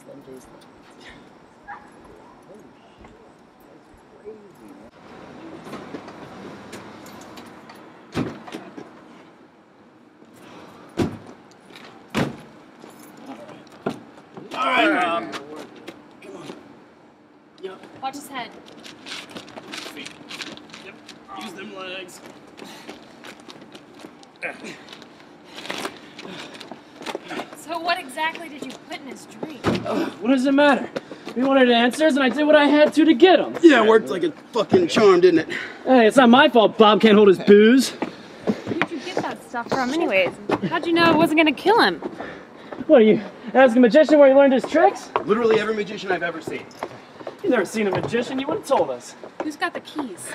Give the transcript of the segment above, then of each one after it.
Let me taste it. Holy shit, that's crazy, man. All right, Rob. Come on. Yep. Watch his head. Feet. Yep. Use them legs. So what exactly did you put in his drink? What does it matter? He wanted answers, and I did what I had to get them. Yeah, it worked like a fucking charm, didn't it? Hey, it's not my fault Bob can't hold his booze. Where'd you get that stuff from anyways? How'd you know it wasn't gonna kill him? What are you, asking a magician where he learned his tricks? Literally every magician I've ever seen. You've never seen a magician, you would have told us. Who's got the keys?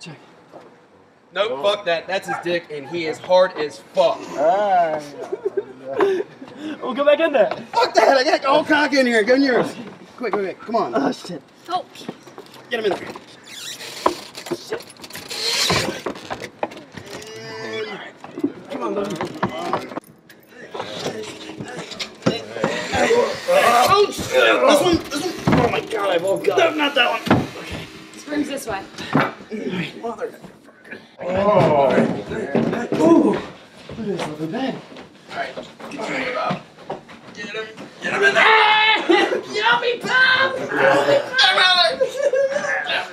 Check. Nope, fuck that. That's his dick, and he is hard as fuck. We'll go back in there. Fuck that! I got all cock in here. Go in yours. Quick, quick, come on. Oh, shit. Oh, Get him in there. Shit. Come on, buddy. Oh shit! This one. Oh my god, I've all got. No, not that one. Okay. this room's this way. Motherfucker. Oh. Ooh. Look at this little bed. Alright, get him out. Get him in there! Help me, Bob! Get him out there!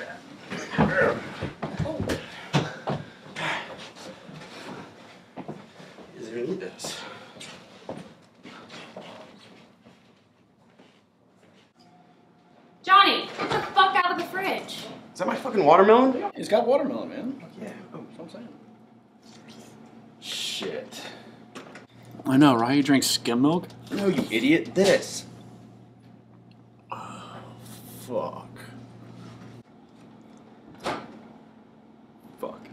He doesn't even need this. Johnny, get the fuck out of the fridge. Is that my fucking watermelon? It's got watermelon, man. Yeah. Oh, That's what I'm saying. shit. I know, right? You drink skim milk? No, you idiot. This. Fuck. Fuck.